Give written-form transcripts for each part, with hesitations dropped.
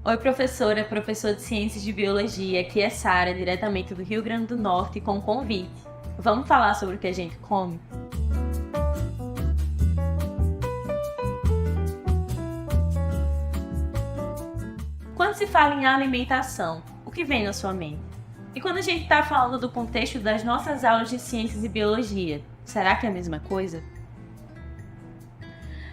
Oi, professora, professor de Ciências de Biologia, aqui é Sara, diretamente do Rio Grande do Norte, com um convite. Vamos falar sobre o que a gente come? Quando se fala em alimentação, o que vem na sua mente? E quando a gente está falando do contexto das nossas aulas de Ciências e Biologia, será que é a mesma coisa?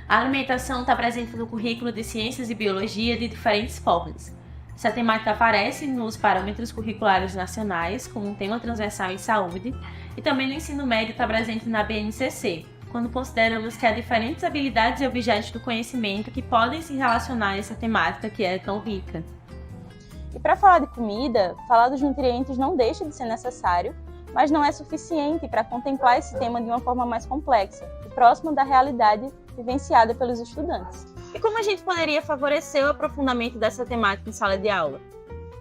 A alimentação está presente no currículo de Ciências e Biologia de diferentes formas. Essa temática aparece nos parâmetros curriculares nacionais, como um tema transversal em saúde, e também no ensino médio está presente na BNCC, quando consideramos que há diferentes habilidades e objetos do conhecimento que podem se relacionar a essa temática que é tão rica. E para falar de comida, falar dos nutrientes não deixa de ser necessário, mas não é suficiente para contemplar esse tema de uma forma mais complexa e próxima da realidade vivenciada pelos estudantes. E como a gente poderia favorecer o aprofundamento dessa temática em sala de aula?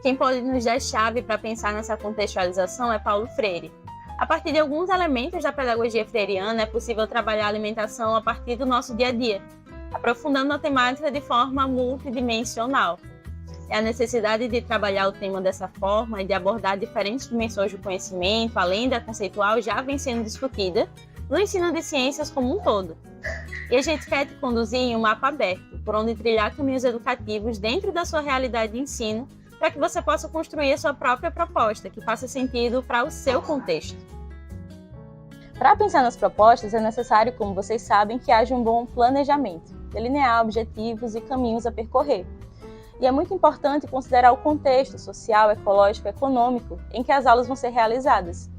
Quem pode nos dar chave para pensar nessa contextualização é Paulo Freire. A partir de alguns elementos da pedagogia freiriana, é possível trabalhar a alimentação a partir do nosso dia a dia, aprofundando a temática de forma multidimensional. É a necessidade de trabalhar o tema dessa forma e de abordar diferentes dimensões do conhecimento, além da conceitual, já vem sendo discutida no ensino de ciências como um todo. E a gente quer te conduzir em um mapa aberto, por onde trilhar caminhos educativos dentro da sua realidade de ensino, para que você possa construir a sua própria proposta, que faça sentido para o seu contexto. Para pensar nas propostas, é necessário, como vocês sabem, que haja um bom planejamento, delinear objetivos e caminhos a percorrer. E é muito importante considerar o contexto social, ecológico e econômico em que as aulas vão ser realizadas.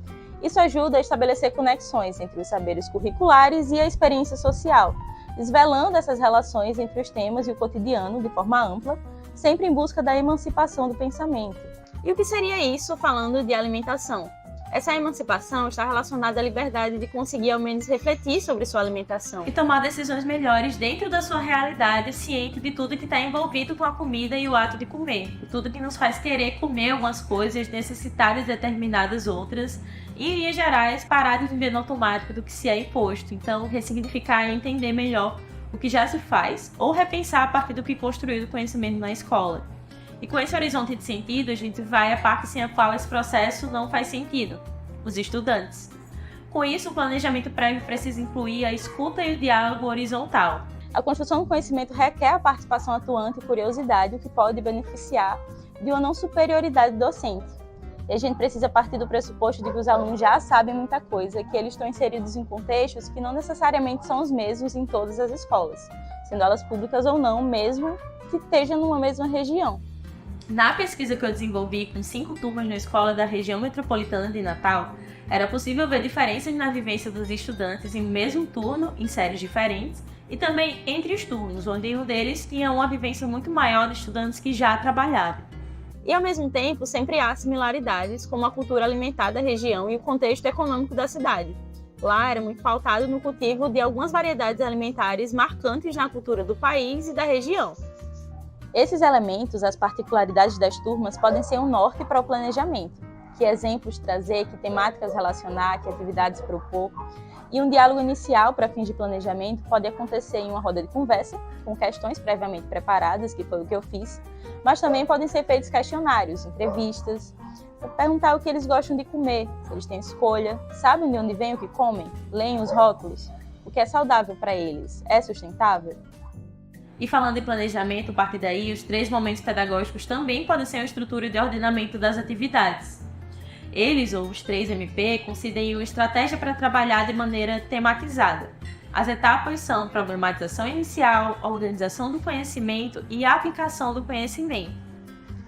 Isso ajuda a estabelecer conexões entre os saberes curriculares e a experiência social, desvelando essas relações entre os temas e o cotidiano de forma ampla, sempre em busca da emancipação do pensamento. E o que seria isso falando de alimentação? Essa emancipação está relacionada à liberdade de conseguir ao menos refletir sobre sua alimentação E tomar decisões melhores dentro da sua realidade, ciente de tudo que está envolvido com a comida e o ato de comer. De tudo que nos faz querer comer algumas coisas, necessitar de determinadas outras e, em linhas gerais, parar de viver no automático do que se é imposto. Então, ressignificar e entender melhor o que já se faz ou repensar a partir do que construiu o conhecimento na escola. E com esse horizonte de sentido, a gente vai à parte sem a qual esse processo não faz sentido, os estudantes. Com isso, o planejamento prévio precisa incluir a escuta e o diálogo horizontal. A construção do conhecimento requer a participação atuante e curiosidade, o que pode beneficiar de uma não superioridade docente. E a gente precisa partir do pressuposto de que os alunos já sabem muita coisa, que eles estão inseridos em contextos que não necessariamente são os mesmos em todas as escolas, sendo elas públicas ou não, mesmo que estejam numa mesma região. Na pesquisa que eu desenvolvi com 5 turmas na escola da região metropolitana de Natal, era possível ver diferenças na vivência dos estudantes em um mesmo turno, em séries diferentes, e também entre os turnos, onde um deles tinha uma vivência muito maior de estudantes que já trabalhavam. E, ao mesmo tempo, sempre há similaridades, como a cultura alimentar da região e o contexto econômico da cidade. Lá era muito pautado no cultivo de algumas variedades alimentares marcantes na cultura do país e da região. Esses elementos, as particularidades das turmas, podem ser um norte para o planejamento. Que exemplos trazer, que temáticas relacionar, que atividades propor. E um diálogo inicial para fins de planejamento pode acontecer em uma roda de conversa, com questões previamente preparadas, que foi o que eu fiz, mas também podem ser feitos questionários, entrevistas, para perguntar o que eles gostam de comer, se eles têm escolha, sabem de onde vem o que comem, leem os rótulos, o que é saudável para eles, é sustentável? E falando em planejamento, a partir daí, os 3 momentos pedagógicos também podem ser uma estrutura de ordenamento das atividades. Eles, ou os 3 MP, consideram uma estratégia para trabalhar de maneira tematizada. As etapas são problematização inicial, organização do conhecimento e aplicação do conhecimento.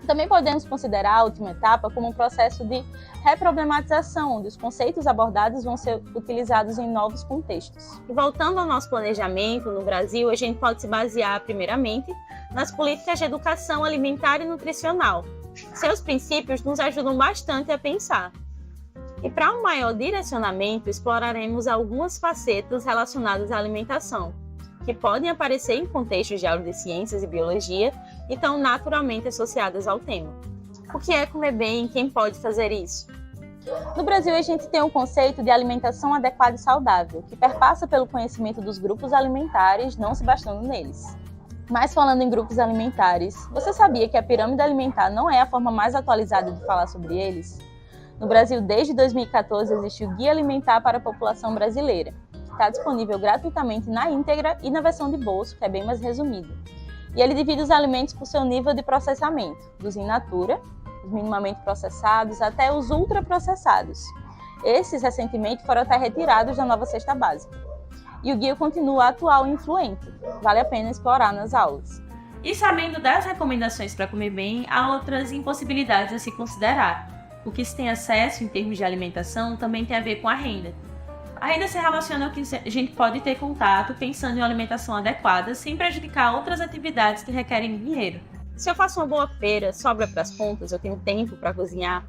Também podemos considerar a última etapa como um processo de reproblematização, onde os conceitos abordados vão ser utilizados em novos contextos. E voltando ao nosso planejamento, no Brasil, a gente pode se basear, primeiramente, nas políticas de educação alimentar e nutricional. Seus princípios nos ajudam bastante a pensar. E para um maior direcionamento, exploraremos algumas facetas relacionadas à alimentação, que podem aparecer em contextos de aula de ciências e biologia e estão naturalmente associadas ao tema. O que é comer bem e quem pode fazer isso? No Brasil, a gente tem um conceito de alimentação adequada e saudável, que perpassa pelo conhecimento dos grupos alimentares, não se bastando neles. Mas falando em grupos alimentares, você sabia que a pirâmide alimentar não é a forma mais atualizada de falar sobre eles? No Brasil, desde 2014, existe o Guia Alimentar para a População Brasileira, que está disponível gratuitamente na íntegra e na versão de bolso, que é bem mais resumida. E ele divide os alimentos por seu nível de processamento, dos in natura, os minimamente processados, até os ultraprocessados. Esses, recentemente, foram até retirados da nova cesta básica. E o guia continua atual e influente. Vale a pena explorar nas aulas. E sabendo das recomendações para comer bem, há outras impossibilidades a se considerar. O que se tem acesso em termos de alimentação também tem a ver com a renda. A renda se relaciona ao que a gente pode ter contato pensando em uma alimentação adequada, sem prejudicar outras atividades que requerem dinheiro. Se eu faço uma boa feira, sobra para as contas, eu tenho tempo para cozinhar,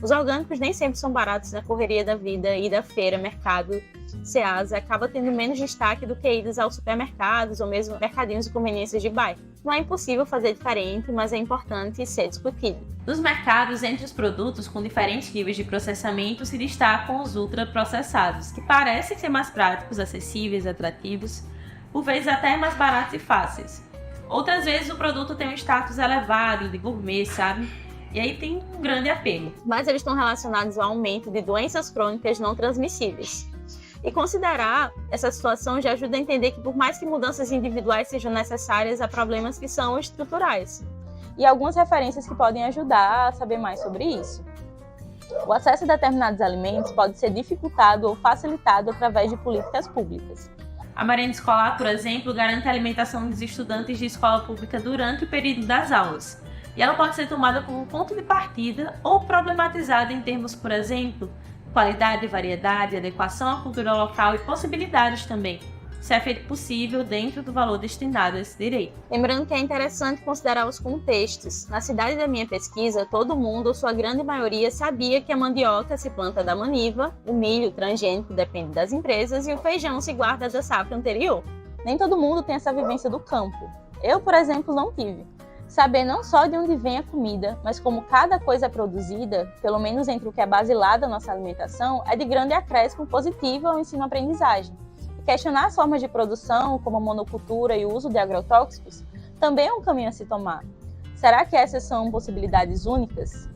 os orgânicos nem sempre são baratos na correria da vida e da feira, mercado, Ceasa, acaba tendo menos destaque do que idas aos supermercados ou mesmo mercadinhos de conveniências de bairro. Não é impossível fazer diferente, mas é importante ser discutido. Nos mercados, entre os produtos com diferentes níveis de processamento, se destacam os ultraprocessados, que parecem ser mais práticos, acessíveis, atrativos, por vezes até mais baratos e fáceis. Outras vezes o produto tem um status elevado, de gourmet, sabe? E aí tem um grande apelo. Mas eles estão relacionados ao aumento de doenças crônicas não transmissíveis. E considerar essa situação já ajuda a entender que, por mais que mudanças individuais sejam necessárias, há problemas que são estruturais. E algumas referências que podem ajudar a saber mais sobre isso. O acesso a determinados alimentos pode ser dificultado ou facilitado através de políticas públicas. A merenda escolar, por exemplo, garante a alimentação dos estudantes de escola pública durante o período das aulas. E ela pode ser tomada como ponto de partida ou problematizada em termos, por exemplo, qualidade, variedade, adequação à cultura local e possibilidades também, se é feito possível dentro do valor destinado a esse direito. Lembrando que é interessante considerar os contextos. Na cidade da minha pesquisa, todo mundo, ou sua grande maioria, sabia que a mandioca se planta da maniva, o milho transgênico depende das empresas e o feijão se guarda da safra anterior. Nem todo mundo tem essa vivência do campo. Eu, por exemplo, não tive. Saber não só de onde vem a comida, mas como cada coisa é produzida, pelo menos entre o que é basilar da nossa alimentação, é de grande acréscimo positivo ao ensino-aprendizagem. E questionar as formas de produção, como a monocultura e o uso de agrotóxicos, também é um caminho a se tomar. Será que essas são possibilidades únicas?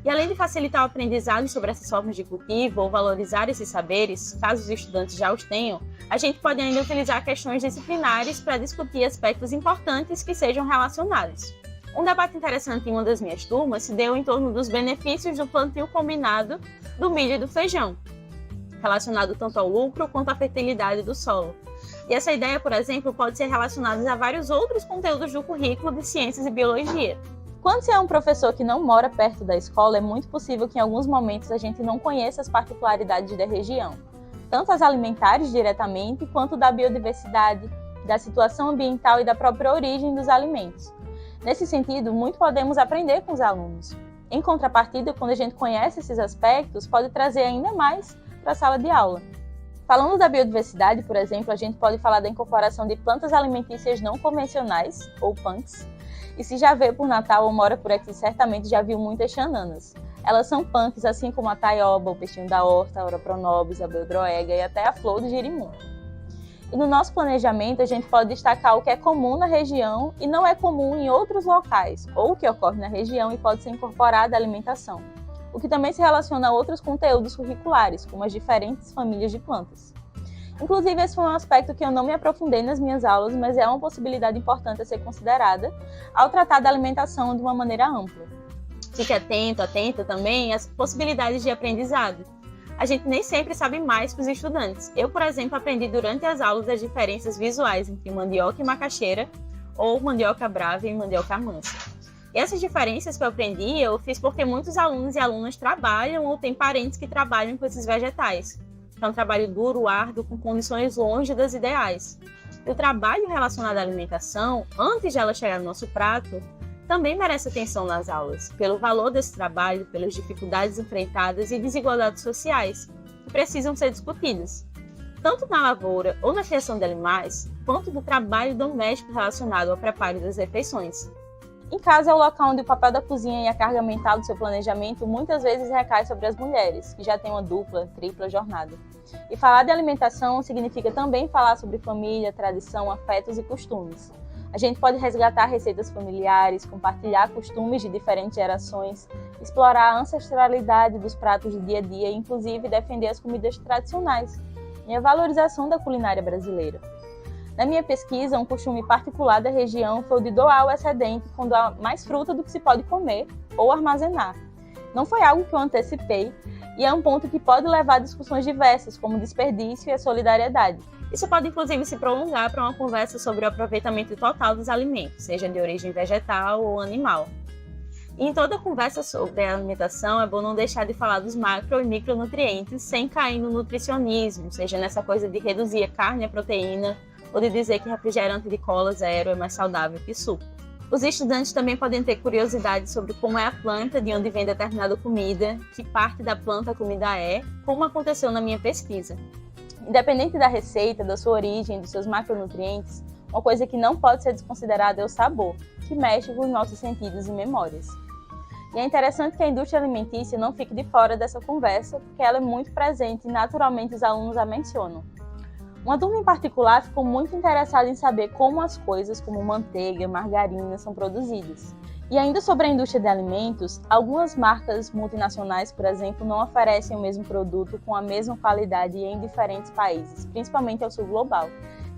E além de facilitar o aprendizado sobre essas formas de cultivo ou valorizar esses saberes, caso os estudantes já os tenham, a gente pode ainda utilizar questões disciplinares para discutir aspectos importantes que sejam relacionados. Um debate interessante em uma das minhas turmas se deu em torno dos benefícios do plantio combinado do milho e do feijão, relacionado tanto ao lucro quanto à fertilidade do solo. E essa ideia, por exemplo, pode ser relacionada a vários outros conteúdos do currículo de Ciências e Biologia. Quando se é um professor que não mora perto da escola, é muito possível que em alguns momentos a gente não conheça as particularidades da região, tanto as alimentares diretamente, quanto da biodiversidade, da situação ambiental e da própria origem dos alimentos. Nesse sentido, muito podemos aprender com os alunos. Em contrapartida, quando a gente conhece esses aspectos, pode trazer ainda mais para a sala de aula. Falando da biodiversidade, por exemplo, a gente pode falar da incorporação de plantas alimentícias não convencionais, ou punks. E se já veio por Natal ou mora por aqui, certamente já viu muitas xananas. Elas são punks, assim como a taioba, o peixinho da horta, a Oroponobis, a beldroega e até a flor do girimum. E no nosso planejamento, a gente pode destacar o que é comum na região e não é comum em outros locais, ou o que ocorre na região e pode ser incorporado à alimentação, o que também se relaciona a outros conteúdos curriculares, como as diferentes famílias de plantas. Inclusive, esse foi um aspecto que eu não me aprofundei nas minhas aulas, mas é uma possibilidade importante a ser considerada ao tratar da alimentação de uma maneira ampla. Fique atenta também às possibilidades de aprendizado. A gente nem sempre sabe mais que os estudantes. Eu, por exemplo, aprendi durante as aulas as diferenças visuais entre mandioca e macaxeira, ou mandioca brava e mandioca mansa. E essas diferenças que eu aprendi, eu fiz porque muitos alunos e alunas trabalham ou têm parentes que trabalham com esses vegetais. É um trabalho duro, árduo, com condições longe das ideais. E o trabalho relacionado à alimentação, antes de ela chegar no nosso prato, também merece atenção nas aulas, pelo valor desse trabalho, pelas dificuldades enfrentadas e desigualdades sociais, que precisam ser discutidas, tanto na lavoura ou na criação de animais, quanto do trabalho doméstico relacionado ao preparo das refeições. Em casa é o local onde o papel da cozinha e a carga mental do seu planejamento muitas vezes recai sobre as mulheres, que já têm uma dupla, tripla jornada. E falar de alimentação significa também falar sobre família, tradição, afetos e costumes. A gente pode resgatar receitas familiares, compartilhar costumes de diferentes gerações, explorar a ancestralidade dos pratos do dia a dia e, inclusive, defender as comidas tradicionais e a valorização da culinária brasileira. Na minha pesquisa, um costume particular da região foi o de doar o excedente quando há mais fruta do que se pode comer ou armazenar. Não foi algo que eu antecipei e é um ponto que pode levar a discussões diversas, como o desperdício e a solidariedade. Isso pode, inclusive, se prolongar para uma conversa sobre o aproveitamento total dos alimentos, seja de origem vegetal ou animal. E em toda conversa sobre a alimentação, é bom não deixar de falar dos macro e micronutrientes sem cair no nutricionismo, seja nessa coisa de reduzir a carne e a proteína, ou de dizer que refrigerante de cola zero é mais saudável que suco. Os estudantes também podem ter curiosidade sobre como é a planta de onde vem determinada comida, que parte da planta a comida é, como aconteceu na minha pesquisa. Independente da receita, da sua origem, dos seus macronutrientes, uma coisa que não pode ser desconsiderada é o sabor, que mexe com os nossos sentidos e memórias. E é interessante que a indústria alimentícia não fique de fora dessa conversa, porque ela é muito presente e naturalmente os alunos a mencionam. Uma turma em particular ficou muito interessada em saber como as coisas como manteiga, margarina são produzidas. E ainda sobre a indústria de alimentos, algumas marcas multinacionais, por exemplo, não oferecem o mesmo produto com a mesma qualidade em diferentes países, principalmente ao sul global,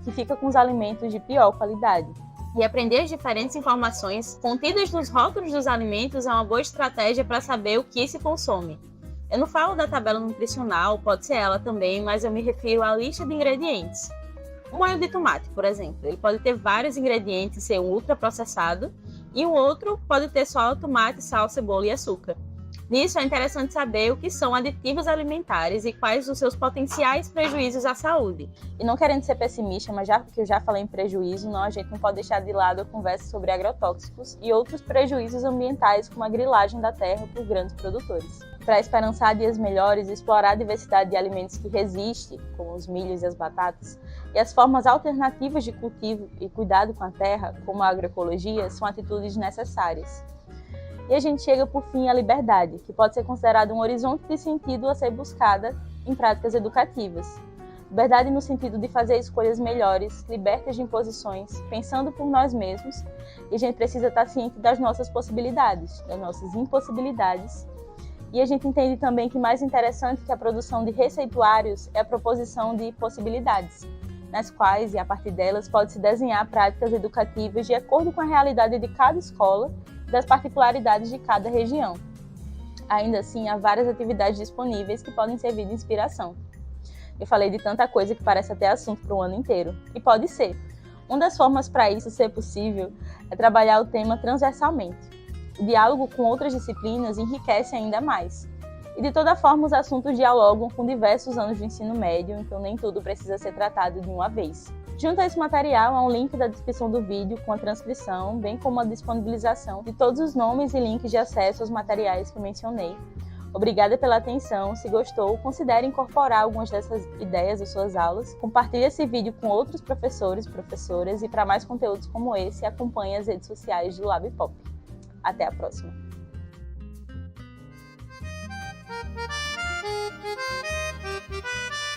que fica com os alimentos de pior qualidade. E aprender as diferentes informações contidas nos rótulos dos alimentos é uma boa estratégia para saber o que se consome. Eu não falo da tabela nutricional, pode ser ela também, mas eu me refiro à lista de ingredientes. Um molho de tomate, por exemplo, ele pode ter vários ingredientes e ser ultraprocessado, e o outro pode ter só tomate, sal, cebola e açúcar. Nisso é interessante saber o que são aditivos alimentares e quais os seus potenciais prejuízos à saúde. E não querendo ser pessimista, mas já que eu já falei em prejuízo, a gente não pode deixar de lado a conversa sobre agrotóxicos e outros prejuízos ambientais, como a grilagem da terra por grandes produtores. Para esperançar dias melhores e explorar a diversidade de alimentos que resiste, como os milhos e as batatas, e as formas alternativas de cultivo e cuidado com a terra, como a agroecologia, são atitudes necessárias. E a gente chega, por fim, à liberdade, que pode ser considerada um horizonte de sentido a ser buscada em práticas educativas. Liberdade no sentido de fazer escolhas melhores, libertas de imposições, pensando por nós mesmos, e a gente precisa estar ciente das nossas possibilidades, das nossas impossibilidades. E a gente entende também que mais interessante que a produção de receituários é a proposição de possibilidades, nas quais, e a partir delas, pode-se desenhar práticas educativas de acordo com a realidade de cada escola e das particularidades de cada região. Ainda assim, há várias atividades disponíveis que podem servir de inspiração. Eu falei de tanta coisa que parece até assunto para o ano inteiro, e pode ser. Uma das formas para isso ser possível é trabalhar o tema transversalmente. O diálogo com outras disciplinas enriquece ainda mais. E de toda forma, os assuntos dialogam com diversos anos de ensino médio, então nem tudo precisa ser tratado de uma vez. Junto a esse material, há um link da descrição do vídeo com a transcrição, bem como a disponibilização de todos os nomes e links de acesso aos materiais que eu mencionei. Obrigada pela atenção. Se gostou, considere incorporar algumas dessas ideias às suas aulas. Compartilhe esse vídeo com outros professores e professoras e para mais conteúdos como esse, acompanhe as redes sociais do LabPop. Até a próxima! Thank you.